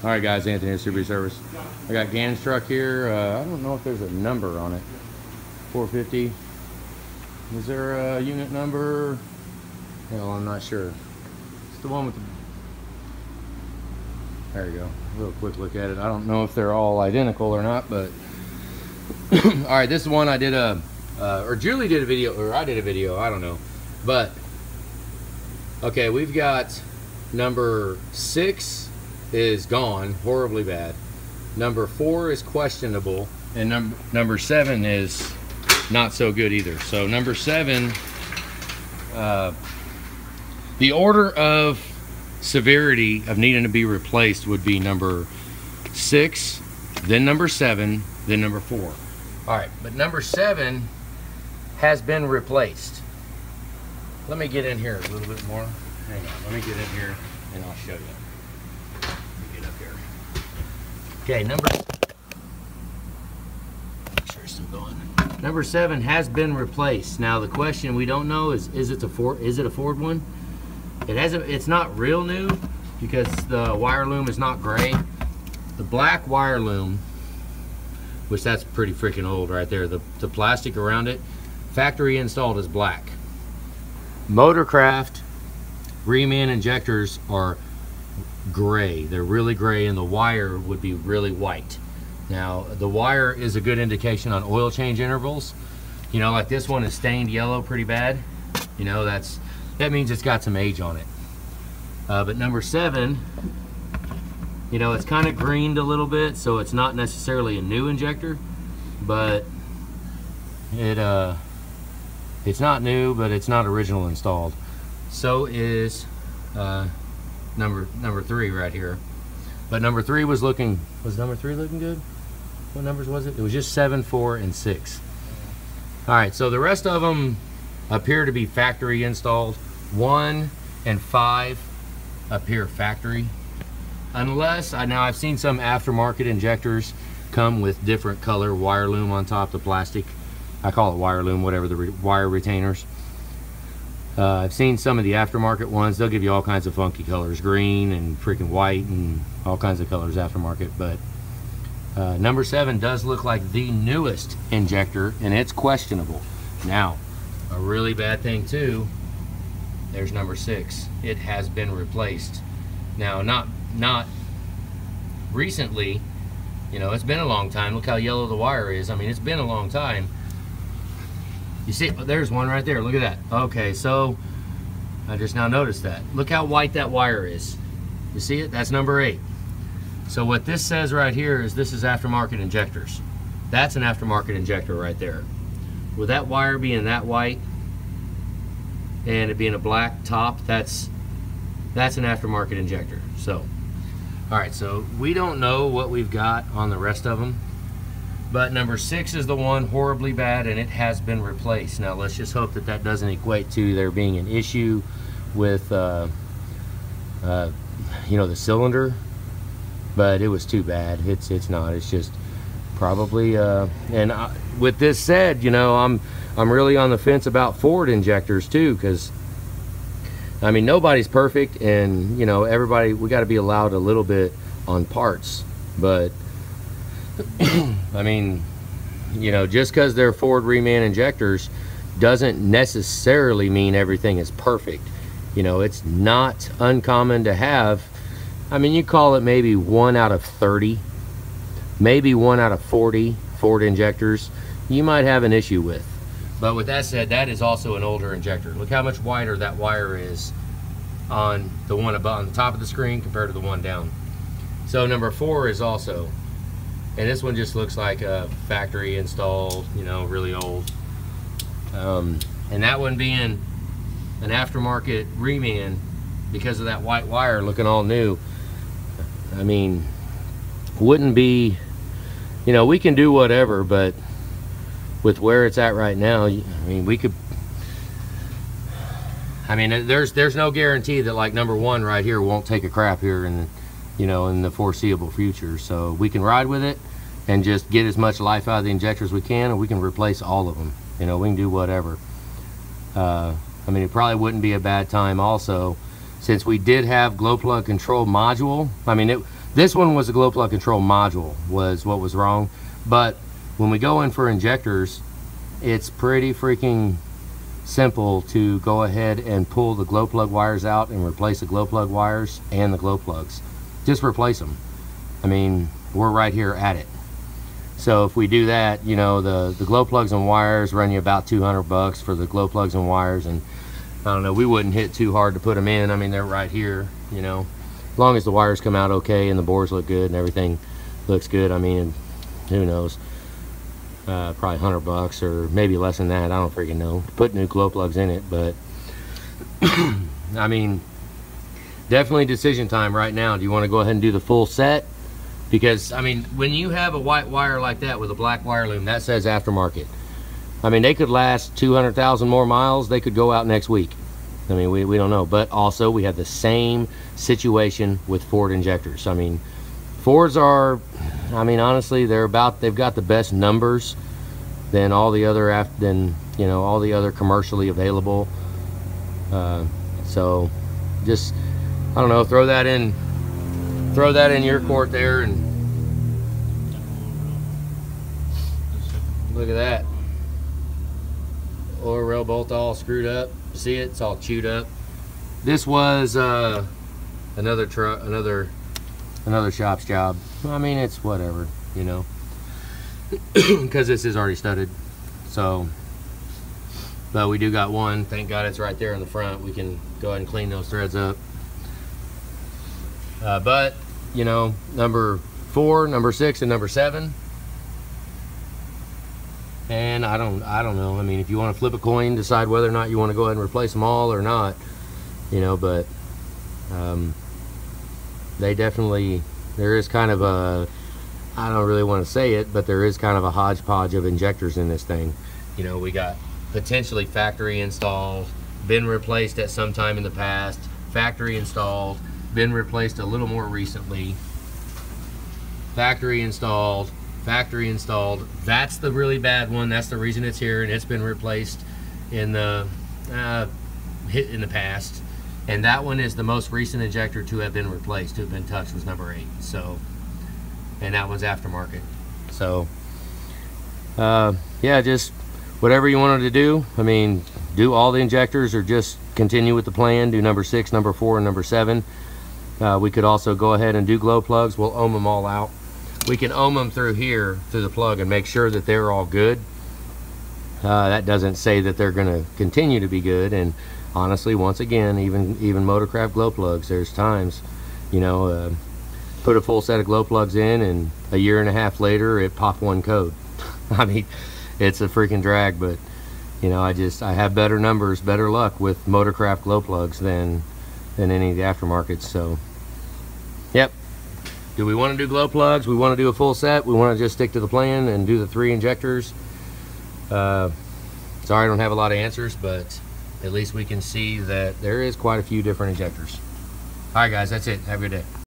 Alright guys, Anthony at Super Service. I got Gann's truck here. I don't know if there's a number on it. 450. Is there a unit number? Hell, I'm not sure. It's the one with the... There you go. A real quick look at it. I don't know if they're all identical or not, but... Alright, this is one I did or Julie did a video, or I did a video, I don't know. But, okay, we've got number 6 is gone, horribly bad. Number 4 is questionable, and number 7 is not so good either. So number 7, the order of severity of needing to be replaced would be number 6, then number 7, then number 4. All right, but number 7 has been replaced. Let me get in here a little bit more. Hang on, let me get in here and I'll show you. Let me get up here. Okay, make sure it's still going. Number 7 has been replaced. Now the question we don't know is it a Ford one? It hasn't. It's not real new because the wire loom is not gray. The black wire loom, which that's pretty freaking old right there. The plastic around it, factory installed, is black. Motorcraft reman injectors are gray. They're really gray, and the wire would be really white. Now the wire is a good indication on oil change intervals. You know, like this one is stained yellow pretty bad. You know, that means it's got some age on it. But number 7, you know, it's kind of greened a little bit, so it's not necessarily a new injector, but it's not new, but it's not original installed. So is number 3 right here. But number 3 was number 3 looking good? What numbers was it? It was just 7, 4, and 6. All right, so the rest of them appear to be factory installed. 1 and 5 appear factory. Unless, now I've seen some aftermarket injectors come with different color wire loom on top, the plastic. I call it wire loom, whatever, the wire retainers. I've seen some of the aftermarket ones. They'll give you all kinds of funky colors, green and freaking white and all kinds of colors aftermarket. But number 7 does look like the newest injector, and it's questionable. Now, a really bad thing too, there's number 6. It has been replaced. Now, not recently, you know, it's been a long time. Look how yellow the wire is. I mean, it's been a long time. You see, there's one right there. Look at that. Okay, so I just now noticed that. Look how white that wire is. You see it? That's number 8. So what this says right here is this is aftermarket injectors. That's an aftermarket injector right there. With that wire being that white and it being a black top, that's an aftermarket injector. So, all right, so we don't know what we've got on the rest of them, but number 6 is the one horribly bad, and it has been replaced. Now let's just hope that that doesn't equate to there being an issue with you know, the cylinder, but it was too bad. It's not. It's just probably with this said, you know, I'm really on the fence about Ford injectors too, because I mean, nobody's perfect, and you know, we got to be allowed a little bit on parts. But I mean, you know, just because they're Ford reman injectors doesn't necessarily mean everything is perfect. You know, it's not uncommon to have, I mean, you call it maybe 1 out of 30, maybe 1 out of 40 Ford injectors you might have an issue with. But with that said, that is also an older injector. Look how much wider that wire is on the one above, on the top of the screen compared to the one down. So number 4 is also, and this one just looks like a factory installed, you know, really old. And that one being an aftermarket reman, because of that white wire looking all new, I mean, wouldn't be, you know, we can do whatever, but with where it's at right now, I mean, we could, I mean, there's no guarantee that like number 1 right here won't take a crap here in, you know, in the foreseeable future. So we can ride with it and just get as much life out of the injector as we can, and we can replace all of them. You know, we can do whatever. I mean, it probably wouldn't be a bad time also, since we did have glow plug control module, I mean, this one was a glow plug control module was what was wrong. But when we go in for injectors, it's pretty freaking simple to go ahead and pull the glow plug wires out and replace the glow plug wires and the glow plugs. Just replace them. I mean, we're right here at it. So if we do that, you know, the glow plugs and wires run you about $200 for the glow plugs and wires, and I don't know, we wouldn't hit too hard to put them in. I mean, they're right here, you know, as long as the wires come out okay and the bores look good and everything looks good. I mean, who knows, probably $100 or maybe less than that, I don't freaking know, to put new glow plugs in it. But I mean, definitely decision time right now. Do you want to go ahead and do the full set? Because I mean, when you have a white wire like that with a black wire loom, that says aftermarket. I mean, they could last 200,000 more miles. They could go out next week. I mean, we don't know. But also, we have the same situation with Ford injectors. I mean, Fords are, I mean, honestly, they've got the best numbers than all the other, all the other commercially available. So, just, I don't know, throw that in your court there, and look at that. Oil rail bolt all screwed up. See it? It's all chewed up. This was another shop's job. I mean, it's whatever, you know, because this is already studded. So, but we do got one. Thank God it's right there in the front. We can go ahead and clean those threads up. But you know, number 4, number 6, and number 7. And I don't know. I mean, if you want to flip a coin, decide whether or not you want to go ahead and replace them all or not, you know. But they definitely, there is kind of a, I don't really want to say it, but there is kind of a hodgepodge of injectors in this thing. You know, we got potentially factory installed, been replaced at some time in the past, factory installed, been replaced a little more recently, factory installed, factory installed. That's the really bad one. That's the reason it's here, and it's been replaced in the past. And that one is the most recent injector to have been replaced, to have been touched, was number 8. So, and that one's aftermarket. So yeah, just whatever you wanted to do. I mean, do all the injectors or just continue with the plan, do number 6, number 4, and number 7. We could also go ahead and do glow plugs. We'll ohm them all out. We can ohm them through here, through the plug, and make sure that they're all good. That doesn't say that they're going to continue to be good. And honestly, once again, even Motorcraft glow plugs, there's times, you know, put a full set of glow plugs in, and a year and a half later, it popped one code. I mean, it's a freaking drag. But you know, I have better numbers, better luck with Motorcraft glow plugs than any of the aftermarkets. So, yep. Do we want to do glow plugs? We want to do a full set? We want to just stick to the plan and do the 3 injectors? Sorry, I don't have a lot of answers, but at least we can see that there is quite a few different injectors. All right, guys, that's it. Have a good day.